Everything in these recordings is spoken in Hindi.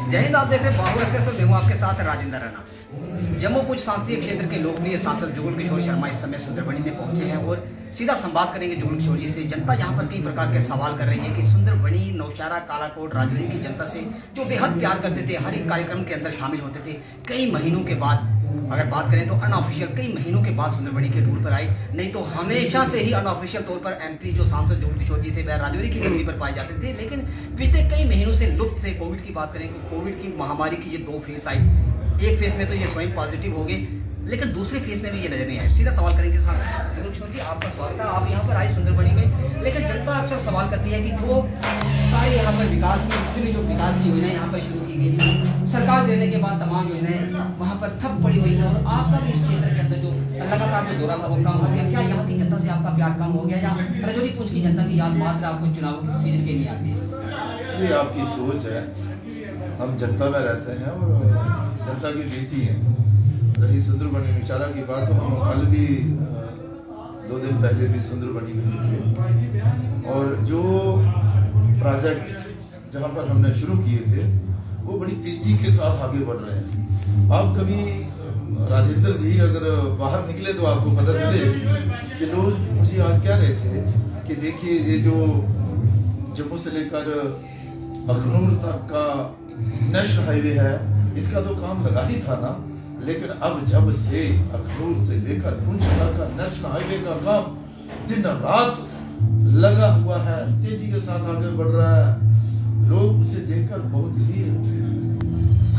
जय हिंद। आप देख रहे हैं बाहुल एक्सप्रेस। मैं हूं आपके साथ राजेंद्र राणा। जम्मू पूंछ संसदीय क्षेत्र के लोकप्रिय सांसद जुगल किशोर शर्मा इस समय सुंदरबनी में पहुंचे हैं और सीधा संवाद करेंगे जुगल किशोर जी से। जनता यहां पर कई प्रकार के सवाल कर रही है कि सुंदरबनी, नौशहरा, कालाकोट, राजौरी की जनता से जो बेहद प्यार करते थे, हर एक कार्यक्रम के अंदर शामिल होते थे, कई महीनों के बाद, अगर बात करें तो अनऑफिशियल कई महीनों के बाद सुंदरबनी के टूर पर आए, नहीं तो हमेशा से ही अनऑफिशियल तौर पर एमपी जो सांसद जुगल किशोर जी थे वह राजौरी की धरती पर पाए जाते थे, लेकिन बीते कई महीनों से लुप्त थे। कोविड की बात करें तो कोविड की महामारी की ये 2 फेज आई। एक फेज में तो ये स्वयं पॉजिटिव हो गए, लेकिन दूसरे फेज में भी ये नजर नहीं आए। सीधा सवाल करेंगे सांसद जुगल किशोर जी, आपका स्वागत है। आप यहाँ पर आए सुंदरबनी में, लेकिन जनता अक्सर सवाल करती है कि जो सारे यहाँ पर विकास की जो विकास की योजनाएं यहाँ पर शुरू की गई थी, सरकार देने के बाद तमाम योजनाएं वहाँ पर ठप पड़ी हुई है और आपका भी इस क्षेत्र के अंदर जो लगातार जो दौरा था वो कम हो गया। क्या यहाँ की जनता से आपका प्यार कम हो गया या राजौरी पूंछ की जनता की याद मात्र आपको चुनावों की सीजन के लिए आती है? ये आपकी सोच है। हम जनता में रहते हैं और जनता के बीच ही हैं। रही सुंदरबनी नौशहरा की बात, तो हम कल भी 2 दिन पहले भी सुंदरबनी में थे और जो प्रोजेक्ट जहाँ पर हमने शुरू किए थे वो बड़ी तेजी के साथ आगे बढ़ रहे हैं। आप कभी राजेंद्र जी अगर बाहर निकले तो आपको पता चले कि लोग मुझे आज कह रहे थे कि देखिए ये जो जम्मू से लेकर अखनूर तक का नेशनल हाईवे है, इसका तो काम लगा ही था ना, लेकिन अब जब से अखनूर से लेकर पुंछ तक का नेशनल हाईवे का काम दिन रात लगा हुआ है, तेजी के साथ आगे बढ़ रहा है। लोग उसे देखकर बहुत ही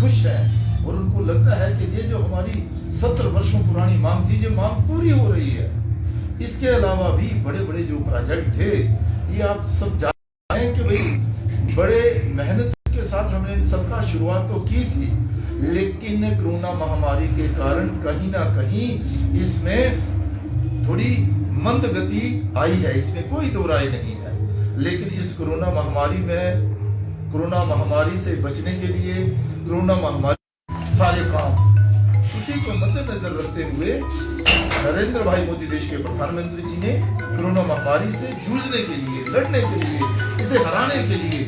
खुश हैं और उनको लगता है कि ये जो हमारी 70 वर्षों पुरानी मांग थी, ये मांग पूरी हो रही है। इसके अलावा भी बड़े बड़े जो प्रोजेक्ट थे, ये आप सब जानते हैं कि भाई बड़े मेहनत के साथ हमने इन सबका शुरुआत तो की थी, लेकिन कोरोना महामारी के कारण कहीं ना कहीं इसमें थोड़ी मंद गति आई है, इसमें कोई दो राय नहीं है। लेकिन इस कोरोना महामारी से बचने के लिए, कोरोना महामारी सारे काम उसी को मद्देनजर रखते हुए नरेंद्र भाई मोदी देश के प्रधानमंत्री जी ने कोरोना महामारी से जूझने के लिए, लड़ने के लिए, इसे हराने के लिए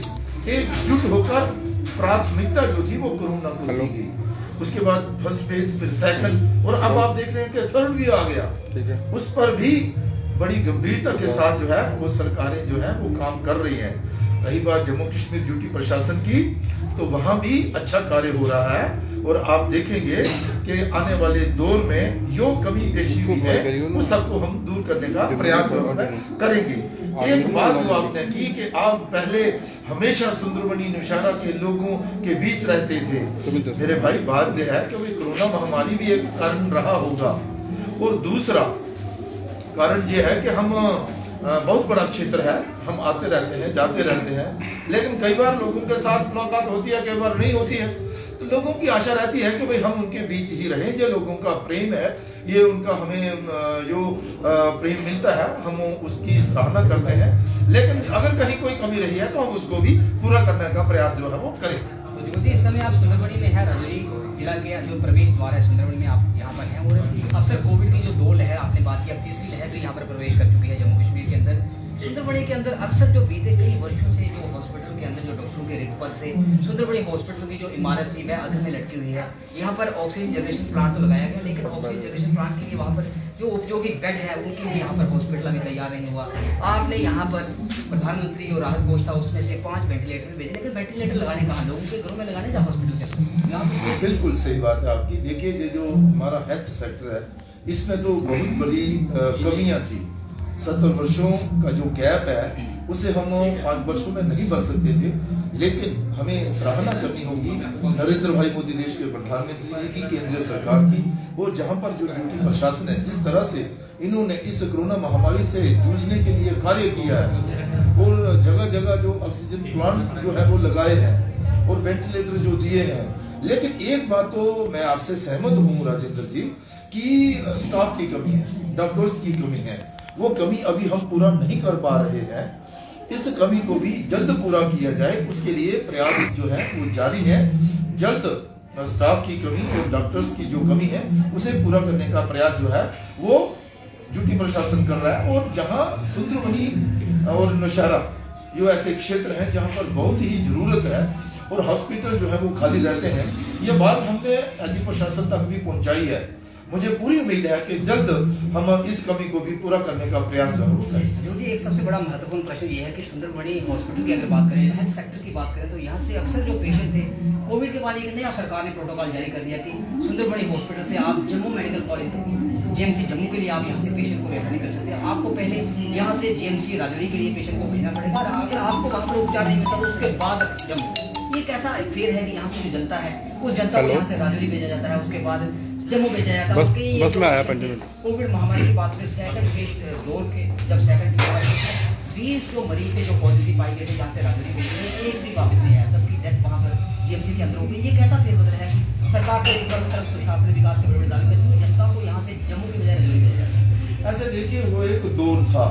एकजुट होकर प्राथमिकता जो थी वो कोरोना को दी गई। उसके बाद फर्स्ट फेज, फिर सेकंड, और अब आप देख रहे हैं कि थर्ड भी आ गया। उस पर भी बड़ी गंभीरता के साथ जो है वो सरकारें जो है वो काम कर रही हैं। रही बात जम्मू कश्मीर ड्यूटी प्रशासन की, तो वहां भी अच्छा कार्य हो रहा है और आप देखेंगे कि आने वाले दौर में जो कमी पेशी हुई है वो सबको हम दूर करने का प्रयास करेंगे। एक बात जो आपने की कि आप पहले हमेशा सुंदरबनी नौशहरा के लोगों के बीच रहते थे, मेरे भाई बात यह है कि भाई कोरोना महामारी भी एक कारण रहा होगा और दूसरा कारण ये है कि हम बहुत बड़ा क्षेत्र है, हम आते रहते हैं, जाते रहते हैं, लेकिन कई बार लोगों के साथ मुलाकात होती है, कई बार नहीं होती है, तो लोगों की आशा रहती है कि भाई हम उनके बीच ही रहें। ये लोगों का प्रेम है, ये उनका हमें जो प्रेम मिलता है हम उसकी सराहना करते हैं, लेकिन अगर कहीं कोई कमी रही है तो हम उसको भी पूरा करने का प्रयास जो है वो करें। तो जो इस समय आप सुंदरबनी में है, राजौरी जिला के जो प्रवेश द्वार है सुंदरबनी में, आप यहाँ पर हैं और अक्सर कोविड की जो 2 लहर आपने बात की, अब तीसरी लहर भी यहाँ पर प्रवेश कर चुकी है जम्मू कश्मीर के अंदर। सुंदरबनी के अंदर अक्सर जो बीते कई वर्षों से जो हॉस्पिटल के अंदर जो डॉक्टरों के रिक्त पद से सुंदरबनी हॉस्पिटल की जो इमारत थी वह अधर में लटकी हुई है। यहाँ पर ऑक्सीजन जनरेशन प्लांट तो लगाया गया, लेकिन ऑक्सीजन जनरेशन प्लांट के लिए वहाँ पर जो उपयोगी बेड है उनके लिए यहाँ पर हॉस्पिटल अभी तैयार नहीं हुआ। आपने यहाँ पर प्रधानमंत्री जो राहत कोष था उसमें से 5 वेंटिलेटर भेजे, लेकिन वेंटिलेटर लगाने कहाँ, लोगों के घरों में लगाने या हॉस्पिटल के? बिल्कुल सही बात है आपकी। देखिए ये जो हमारा हेल्थ सेक्टर है, इसमें तो बहुत बड़ी कमियां थी। 70 वर्षों का जो गैप है उसे हम 5 वर्षों में नहीं भर सकते थे, लेकिन हमें सराहना करनी होगी नरेंद्र भाई मोदी देश के प्रधानमंत्री जी की, केंद्रीय सरकार की, और जहां पर जो ड्यूटी प्रशासन है, जिस तरह से इन्होंने इस कोरोना महामारी से जूझने के लिए कार्य किया है और जगह जगह जो ऑक्सीजन प्लांट जो है वो लगाए हैं और वेंटिलेटर जो दिए हैं। लेकिन एक बात तो मैं आपसे सहमत हूँ राजेंद्र जी कि स्टाफ की कमी है, डॉक्टर्स की कमी है, वो कमी अभी हम पूरा नहीं कर पा रहे हैं। इस कमी को भी जल्द पूरा किया जाए, उसके लिए प्रयास जो है वो जारी है। जल्द स्टाफ की कमी और डॉक्टर्स की जो कमी है उसे पूरा करने का प्रयास जो है वो ड्यूटी प्रशासन कर रहा है। और जहां सुंदरबनी और नौशहरा जो ऐसे क्षेत्र हैं जहां पर बहुत ही जरूरत है, और हॉस्पिटल जो है वो खाली रहते हैं। ये बात हमने एनडी प्रशासन तक भी पहुंचाई है। मुझे पूरी उम्मीद है कि जल्द हम इस कमी को भी पूरा करने का प्रयास जो है वो करेंगे। जो जी एक सबसे बड़ा महत्वपूर्ण प्रश्न ये है कि सुंदरबनी हॉस्पिटल की अगर बात करें, हेल्थ सेक्टर की बात करें, तो यहाँ से अक्सर जो पेशेंट थे, कोविड के बाद एक नया सरकार ने प्रोटोकॉल जारी कर दिया कि सुंदरबनी हॉस्पिटल से आप Jammu medical college GMC Jammu के लिए आप यहाँ से पेशेंट को रेफर नहीं कर सकते। आपको पहले यहाँ से जीएमसी राजौरी के लिए पेशेंट को भेजना पड़ेगा, और अगर आपको वहाँ पर उपचार नहीं मिलता तो उसके बाद जम्मू। ये कैसा फेर है कि यहाँ की जो जनता है उस जनता को यहाँ से राजौरी भेजा जाता है, उसके बाद जम्मू भेजा जाता है। कोविड महामारी की बात करें, सेकंड फेज दौर के जब सेकंड 20 जो मरीज थे जो पॉजिटिव पाए गए थे जहाँ से राजौरी भेजे, एक भी वापस नहीं आया, सबकी डेथ वहाँ पर जीएमसी के अंदर हो गई। ये कैसा फेरबदल है कि सरकार को एक तरफ सुशासन विकास के बड़े दावे करती है, जनता को यहाँ से जम्मू की बजाय राजौरी भेजा जाता है। ऐसे देखिए, वो एक दौर था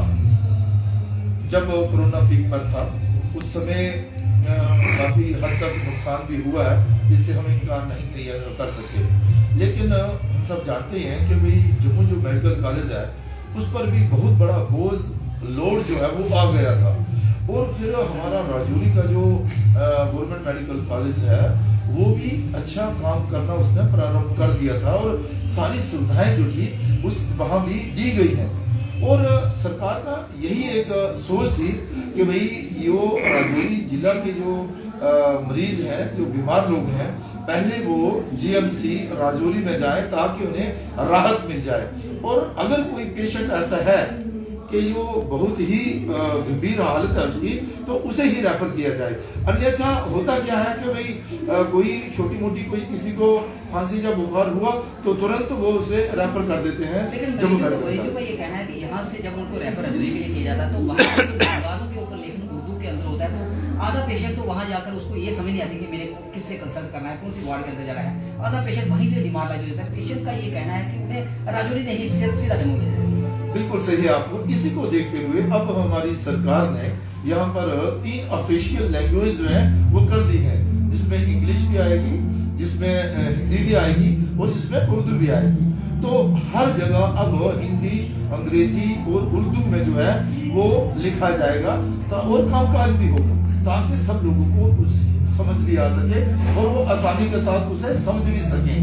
जब कोरोना पीक पर था, उस समय काफी हद तक नुकसान भी हुआ है, जिससे हम इनकार नहीं कर सकते। लेकिन हम सब जानते हैं कि भाई जम्मू जो मेडिकल कॉलेज है उस पर भी बहुत बड़ा बोझ लोड जो है वो आ गया था, और फिर हमारा राजौरी का जो गवर्नमेंट मेडिकल कॉलेज है वो भी अच्छा काम करना उसने प्रारंभ कर दिया था, और सारी सुविधाएं जो थी उस वहाँ भी दी गई हैं। और सरकार का यही एक सोच थी कि भाई यो राजौरी जिला के जो मरीज हैं, जो बीमार लोग हैं, पहले वो जीएमसी राजौरी में जाए ताकि उन्हें राहत मिल जाए, और अगर कोई पेशेंट ऐसा है कि यो बहुत ही गंभीर हालत है उसकी, तो उसे ही रेफर किया जाए। अन्यथा होता क्या है कि भाई कोई छोटी मोटी कोई किसी को खांसी या बुखार हुआ तो तुरंत वो उसे रेफर कर देते हैं। लेकिन मरीजों का ये कहना है कि यहाँ से जब उनको रेफर राजौरी के लिए किया जाता है तो वहाँ बीमारों के ऊपर लेकिन उर्दू के अंदर होता है, तो आधा पेशेंट तो वहाँ जाकर उसको ये समझ नहीं आती कि मेरे किससे कंसल्ट करना है, कौन सी वार्ड के अंदर जाना है। आधा पेशेंट वहीं पे डिमांड लाइज हो जाता है। पेशेंट का ये कहना है कि उन्हें राजौरी नहीं सीधा जम्मू भेजा जाए। बिल्कुल सही है आपको। इसी को देखते हुए अब हमारी सरकार ने यहाँ पर 3 ऑफिशियल लैंग्वेज जो है वो कर दी है, जिसमें इंग्लिश भी आएगी, जिसमें हिंदी भी आएगी और जिसमें उर्दू भी आएगी। तो हर जगह अब हिंदी, अंग्रेजी और उर्दू में जो है वो लिखा जाएगा और कामकाज भी होगा, ताकि सब लोगों को समझ भी आ सके और वो आसानी के साथ उसे समझ भी सके।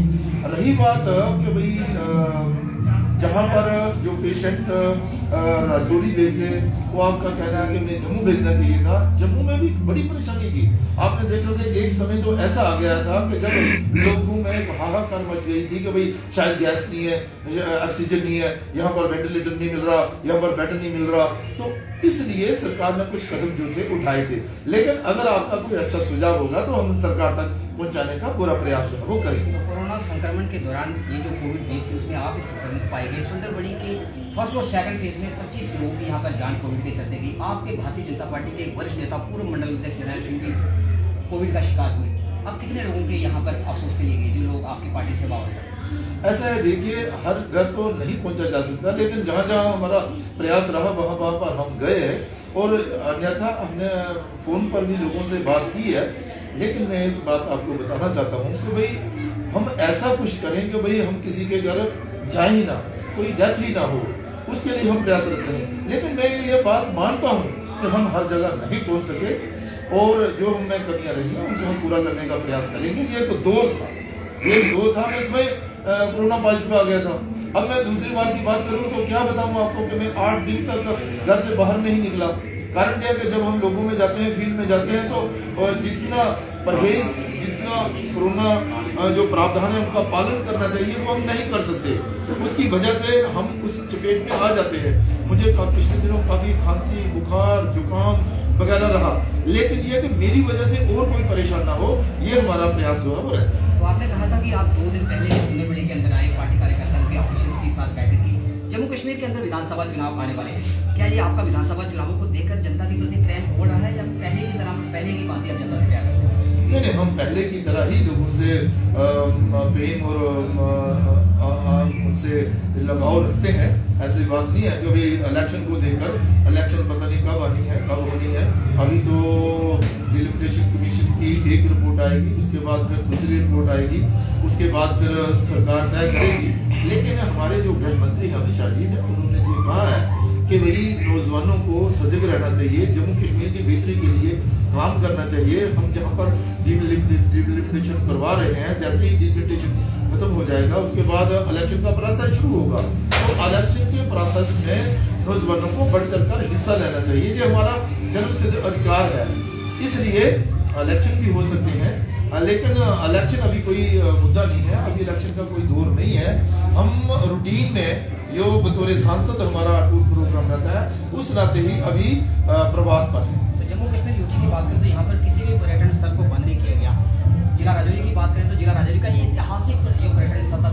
रही बात कि भाई जहाँ पर जो पेशेंट राजौरी भेजे, वो आपका कहना है कि मैं जम्मू भेजना चाहिए था। जम्मू में भी बड़ी परेशानी थी। आपने देखा कि एक समय तो ऐसा आ गया था कि जब लोगों में हाहाकार मच गई थी कि भाई शायद गैस नहीं है, ऑक्सीजन नहीं है, यहाँ पर वेंटिलेटर नहीं मिल रहा, यहाँ पर बेड नहीं मिल रहा, तो इसलिए सरकार ने कुछ कदम जो थे उठाए थे। लेकिन अगर आपका कोई अच्छा सुझाव होगा तो हम सरकार तक पहुंचाने का पूरा प्रयास जो है वो करेंगे। तो कोरोना संक्रमण के दौरान ये जो कोविड वेव थी उसमें आप इस संक्रमित पाए गए। सुंदरबनी के फर्स्ट और सेकंड फेज में 25 लोगों की यहाँ पर जान कोविड के चलते गई। आपके भारतीय जनता पार्टी के वरिष्ठ नेता पूर्व मंडल अध्यक्ष जर्नैल सिंह भी कोविड का शिकार हुए। अब कितने लोगों के यहाँ पर अफसोस के लिए गए जो लोग आपकी पार्टी से वाबस्ता? ऐसा है, देखिए हर घर तो नहीं पहुंचा जा सकता, लेकिन जहाँ जहाँ हमारा प्रयास रहा वहाँ पर हम गए हैं, और अन्यथा हमने फोन पर भी लोगों से बात की है। लेकिन मैं एक बात आपको बताना चाहता हूँ कि भाई हम ऐसा कुछ करें कि भाई हम किसी के घर जाए ही ना, कोई डेथ ही ना हो, उसके लिए हम प्रयासरत रहें। लेकिन मैं ये बात मानता हूँ कि हम हर जगह नहीं पहुँच सके, और जो हमें कमियाँ रही हैं उनको हम पूरा करने का प्रयास करेंगे। ये एक दौर था, मैं इसमें कोरोना पॉजिटिव आ गया था। अब मैं दूसरी बार की बात करूं तो क्या बताऊं आपको कि मैं 8 दिन तक घर से बाहर नहीं निकला। कारण क्या है कि जब हम लोगों में जाते हैं, फील्ड में जाते हैं, तो जितना परहेज, जितना कोरोना जो प्रावधान है उनका पालन करना चाहिए वो हम नहीं कर सकते। उसकी वजह से हम उस चपेट में आ जाते हैं। मुझे पिछले दिनों काफी खांसी, बुखार, जुकाम वगैरह रहा, लेकिन ये कि मेरी वजह से और कोई परेशान ना हो, ये हमारा प्रयास जो है वो रहता है। तो आपने कहा था कि आप 2 दिन पहले सुंदरबनी के अंदर आए, पार्टी कार्यकर्ताओं के ऑफिशियल्स के साथ बैठक की। जम्मू कश्मीर के अंदर विधानसभा चुनाव आने वाले हैं, क्या ये आपका विधानसभा चुनावों को देखकर जनता के प्रति प्रेम हो रहा है या पहले की तरह पहले की बात जनता से प्यार करते हैं? नहीं, हम पहले की तरह ही लोगों से प्रेम और उनसे लगाव रखते हैं। ऐसी बात नहीं है कि भाई इलेक्शन को देखकर, इलेक्शन पता नहीं कब आनी है, कब होनी है। अभी तो इलेक्शन कमीशन की एक रिपोर्ट आएगी, उसके बाद फिर दूसरी रिपोर्ट आएगी, उसके बाद फिर सरकार तय करेगी। लेकिन हमारे जो गृह मंत्री अमित शाह जी ने, उन्होंने जो कहा है कि भाई नौजवानों को सजग रहना चाहिए, जम्मू कश्मीर की बेहतरी के लिए काम करना चाहिए। हम जहाँ पर डिलिमिटेशन करवा रहे हैं, जैसे ही डिलिमिटेशन खत्म हो जाएगा उसके बाद इलेक्शन का प्रोसेस शुरू होगा, तो इलेक्शन के प्रोसेस में नौजवानों को बढ़ चढ़कर हिस्सा लेना चाहिए। ये हमारा जन्मसिद्ध अधिकार है, इसलिए इलेक्शन भी हो सकते हैं, लेकिन इलेक्शन अभी कोई मुद्दा नहीं है, अभी इलेक्शन का कोई दौर नहीं है। हम रूटीन में जो बतौर सांसद हमारा टूर प्रोग्राम रहता है, उस नाते ही अभी प्रवास पर है। तो जम्मू कश्मीर यूटी की बात करें तो यहाँ पर किसी भी पर्यटन स्थल को बंद नहीं किया गया। जिला राजौरी की बात करें तो जिला राजौरी का ये ऐतिहासिक जो पर्यटन स्थल था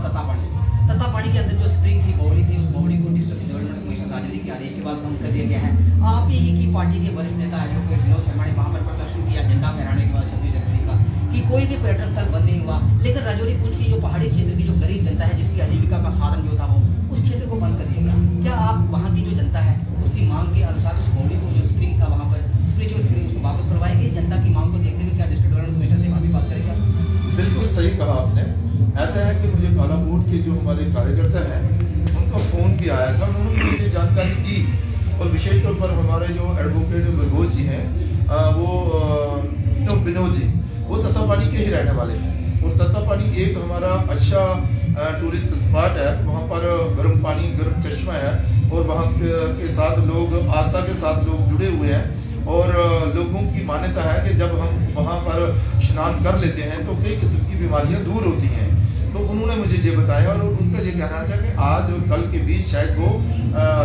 तत्तापानी के अंदर जो स्प्रिंग थी, बोवड़ी थी, उस बोवड़ी को डिस्ट्रिक्ट डेवलपमेंट कमीशन राजौरी के आदेश के बाद बंद कर दिया गया है। आप ही की पार्टी के वरिष्ठ नेता एडवोकेट विनोद शर्मा ने वहां पर प्रदर्शन किया झंडा फहराने के बाद 26 जनवरी का, कि कोई भी पर्यटन स्थल बंद नहीं हुआ, लेकिन राजौरी पुंछ की जो पहाड़ी क्षेत्र की जो गरीब जनता है, जिसकी आजीविका का साधन जो था वो उस क्षेत्र को बंद कर दिया गया। क्या आप वहाँ की जो जनता है उसकी मांग के अनुसार उस बोवड़ी को जो स्प्रिंग था वहाँ पर स्पिरिचुअल स्प्रिंग उसको वापस करवाएंगे? जनता की मांग को देखते हुए क्या डिस्ट्रिक्ट डेवलपमेंट कमीशन से वहाँ भी बात करेगा? बिल्कुल सही कहा आपने। ऐसा है कि मुझे कालाकोट के जो हमारे कार्यकर्ता हैं उनका फोन भी आया था, उन्होंने मुझे जानकारी दी, और विशेष तौर पर हमारे जो एडवोकेट विनोद जी हैं, वो विनोद जी वो तत्तापानी के ही रहने वाले हैं, और तत्तापानी एक हमारा अच्छा टूरिस्ट स्पॉट है। वहाँ पर गर्म पानी, गर्म चश्मा है, और वहाँ के साथ लोग आस्था के साथ लोग जुड़े हुए हैं, और लोगों की मान्यता है कि जब हम वहाँ पर स्नान कर लेते हैं तो कई किस्म की बीमारियाँ दूर होती हैं। तो उन्होंने मुझे ये बताया, और उनका ये कहना था कि आज और कल के बीच शायद वो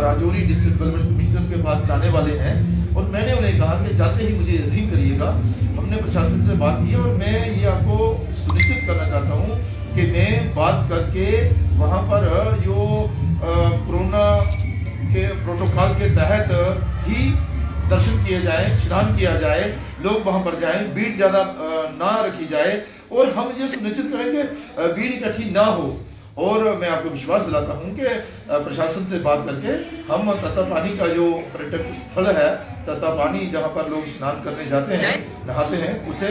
राजौरी डिस्ट्रिक्ट डेवलपमेंट कमिश्नर के पास जाने वाले हैं, और मैंने उन्हें कहा कि जाते ही मुझे रिंग करिएगा। हमने प्रशासन से बात की, और मैं ये आपको सुनिश्चित करना चाहता हूँ कि मैं बात करके वहाँ पर जो कोरोना के प्रोटोकॉल के तहत ही दर्शन किए जाए, स्नान किया जाए, लोग वहां पर जाएं, भीड़ ज्यादा ना रखी जाए, और हम ये सुनिश्चित करें कि भीड़ इकट्ठी ना हो। और मैं आपको विश्वास दिलाता हूं कि प्रशासन से बात करके हम तत्तापानी का जो पर्यटक स्थल है, तत्तापानी जहां पर लोग स्नान करने जाते हैं, नहाते हैं, उसे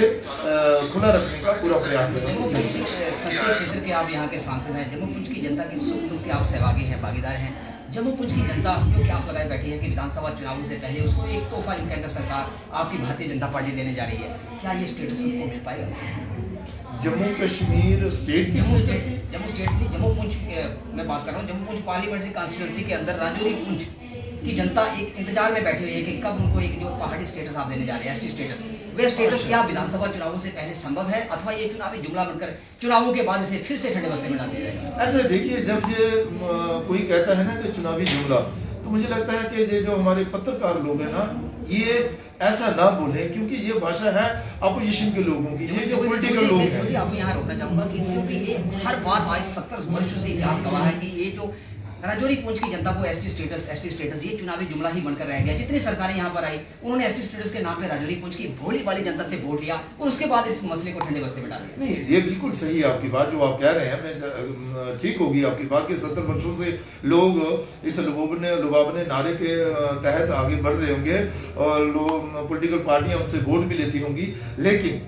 खुला रखने का पूरा प्रयास करेंगे। संसदीय क्षेत्र के आप यहाँ के सांसद हैं, जम्मू पुंछ की जनता के सुख दुख के आप सहभागी हैं, भागीदार हैं। जम्मू पुंछ की जनता जो क्यास लगाए बैठी है कि विधानसभा चुनावों से पहले उसको एक तोहफा जो केंद्र सरकार आपकी भारतीय जनता पार्टी देने जा रही है, क्या ये स्टेटस उनको मिल पाएगा? जम्मू कश्मीर स्टेट की जम्मू पुंछ मैं बात कर रहा हूँ, जम्मू पुंछ पार्लियामेंट्री कॉन्स्टिट्यूंसी के अंदर राजौरी पुंछ की जनता एक इंतजार में बैठी हुई है कि कब उनको एक जो पहाड़ी स्टेटस आप देने जा रहे हैं, एसटी स्टेटस, वे स्टेटस क्या विधानसभा चुनावों से पहले संभव है, अथवा ये चुनावी जुमला बनकर चुनावों के बाद इसे फिर से ठंडे बस्ते में डाल दिया जाएगा? ऐसे देखिए, जब ये कोई कहता है ना कि चुनावी जुमला, तो मुझे लगता है कि ये जो हमारे पत्रकार लोग हैं ना, ये ऐसा ना बोले, क्योंकि ये भाषा है अपोजिशन के लोगों की, ये जो पॉलिटिकल लोग हैं। आपको यहाँ रोकना चाहूंगा कि क्योंकि ये हर बार आज 70 वर्षों से इतिहास गवाह है कि ये जो राजौरी पुंछ की जनता को एसटी स्टेटस ये चुनावी जुमला ही बनकर रह गया। जितनी सरकारें यहाँ पर आई, उन्होंने एसटी स्टेटस के नाम पे राजौरी पुंछ की भोली वाली जनता से वोट लिया, और उसके बाद इस मसले को ठंडे बस्ते में डाल दिया। नहीं, ये बिल्कुल सही है आपकी बात जो आप कह रहे हैं, मैं ठीक होगी आपकी बात कि 70 वर्षों से लोग इस लुभावने नारे के तहत आगे बढ़ रहे होंगे, और लोग पॉलिटिकल पार्टियां उनसे वोट भी लेती होंगी। लेकिन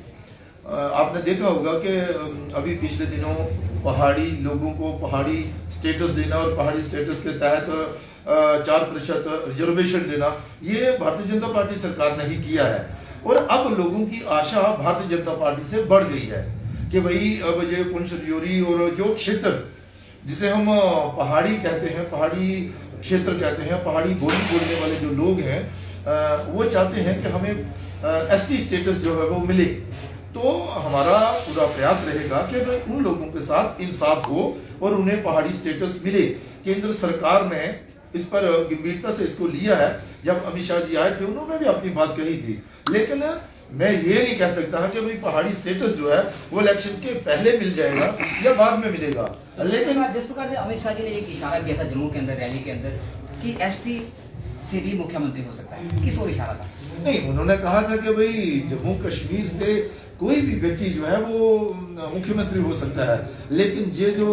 आपने देखा होगा कि अभी पिछले दिनों पहाड़ी लोगों को पहाड़ी स्टेटस देना, और पहाड़ी स्टेटस के तहत 4% रिजर्वेशन देना, ये भारतीय जनता पार्टी सरकार ने ही किया है। और अब लोगों की आशा भारतीय जनता पार्टी से बढ़ गई है कि भाई अब ये पुंछ राजौरी और जो क्षेत्र जिसे हम पहाड़ी कहते हैं, पहाड़ी क्षेत्र कहते हैं, पहाड़ी बोली बोलने वाले जो लोग हैं, वो चाहते हैं कि हमें एसटी स्टेटस जो है वो मिले। तो हमारा पूरा प्रयास रहेगा कि भाई उन लोगों के साथ इंसाफ हो और उन्हें पहाड़ी स्टेटस मिले। केंद्र सरकार ने इस पर गंभीरता से इसको लिया है। जब अमित शाह जी आए थे, उन्होंने भी अपनी बात कही थी, लेकिन मैं ये नहीं कह सकता कि भाई पहाड़ी स्टेटस जो है वो इलेक्शन के पहले मिल जाएगा या बाद में मिलेगा। लेकिन जिस प्रकार से अमित शाह जी ने एक इशारा किया था जम्मू के अंदर रैली के अंदर कि एसटी से भी मुख्यमंत्री हो सकता है, किस ओर इशारा था? नहीं, उन्होंने कहा था कि भाई जम्मू कश्मीर से कोई भी व्यक्ति जो है वो मुख्यमंत्री हो सकता है, लेकिन ये जो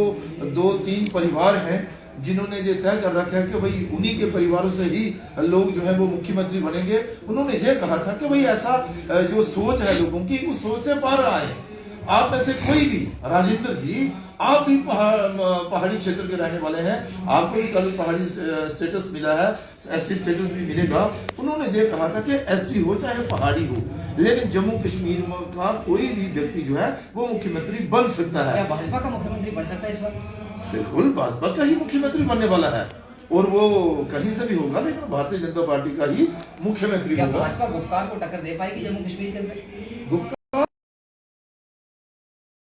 2-3 परिवार हैं जिन्होंने ये तय कर रखा है कि भाई उन्हीं के परिवारों से ही लोग जो है वो मुख्यमंत्री बनेंगे, उन्होंने ये कहा था कि भाई ऐसा जो सोच है लोगों की, उस सोच से बाहर आए आप में से कोई भी, राजेंद्र जी, आप भी पहाड़ी क्षेत्र के रहने वाले हैं, आपको भी कल पहाड़ी स्टेटस मिला है, एसटी स्टेटस भी मिलेगा। उन्होंने ये कहा था कि एसटी हो चाहे पहाड़ी हो, लेकिन जम्मू कश्मीर का कोई भी व्यक्ति जो है वो मुख्यमंत्री बन सकता है। क्या भाजपा का मुख्यमंत्री बन सकता है इस वक्त? बिल्कुल, भाजपा का ही मुख्यमंत्री बनने वाला है, और वो कहीं से भी होगा, लेकिन भारतीय जनता पार्टी का ही मुख्यमंत्री क्या होगा। भाजपा गुपकार को टक्कर दे पाएगी जम्मू कश्मीर के अंदर? गुप्ता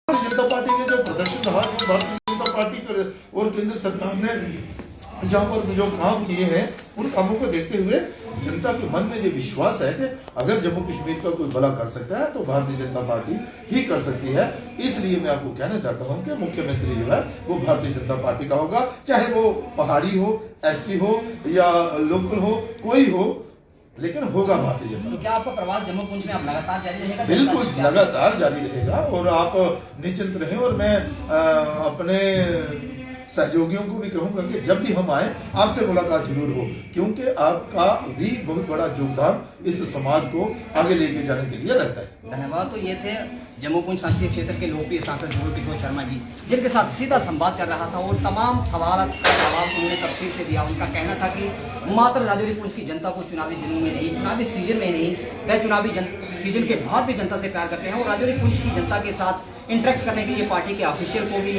जनता पार्टी के जो प्रदर्शन रहा, जो भारतीय जनता पार्टी और केंद्र सरकार ने जहाँ पर जो काम किए हैं, उन कामों को देखते हुए जनता के मन में ये विश्वास है कि अगर जम्मू कश्मीर का कोई भला कर सकता है तो भारतीय जनता पार्टी ही कर सकती है। इसलिए मैं आपको कहना चाहता हूं कि मुख्यमंत्री जो है वो भारतीय जनता पार्टी का होगा, चाहे वो पहाड़ी हो, एसटी हो या लोकल हो, कोई हो, लेकिन होगा भारतीय जनता। तो क्या आपका प्रवास जम्मू पुंछ में आप लगातार जारी रहेगा? बिल्कुल लगातार जारी रहेगा, और आप निश्चिंत रहें। और मैं अपने सहयोगियों को भी कहूंगा कि जब भी हम आए आपसे मुलाकात जरूर हो, क्योंकि आपका भी बहुत बड़ा योगदान इस समाज को आगे लेके जाने के लिए रहता है। धन्यवाद। तो ये थे जम्मू पुंछ संसदीय क्षेत्र के लोकप्रिय सांसद जुगल किशोर शर्मा जी, जिनके साथ सीधा संवाद चल रहा था और तमाम सवाल का जवाब उन्होंने तफसील से दिया। उनका कहना था कि मात्र राजौरी पुंछ की जनता को चुनावी दिनों में नहीं, चुनावी सीजन में नहीं, वह चुनावी सीजन के बाद भी जनता से प्यार करते हैं और राजौरी पुंछ की जनता के साथ इंटरेक्ट करने के लिए पार्टी के ऑफिशियल को भी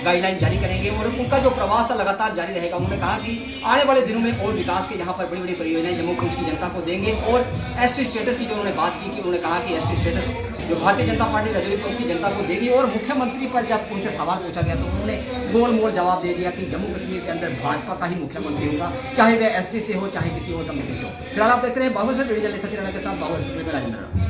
गाइडलाइन जारी करेंगे और उनका जो प्रवास लगातार जारी रहेगा। उन्होंने कहा कि आने वाले दिनों में और विकास के यहाँ पर बड़ी बड़ी परियोजनाएं जम्मू पुंछ की जनता को देंगे। और एसटी स्टेटस की जो उन्होंने बात की कि उन्होंने कहा कि एसटी स्टेटस जो भारतीय जनता पार्टी राजौरी पुंछ की जनता को देगी। और मुख्यमंत्री पर जब उनसे सवाल पूछा गया तो उन्होंने गोल मोल जवाब दे दिया कि जम्मू कश्मीर के अंदर भाजपा का ही मुख्यमंत्री होगा, चाहे वह एसटी से हो चाहे किसी और कम्युनिटी से हो। फिलहाल आप देखते रहे बाहुबली से वीडियो जर्नलिस्ट सचिन राणा के साथ बाहुबली में राजेंद्र।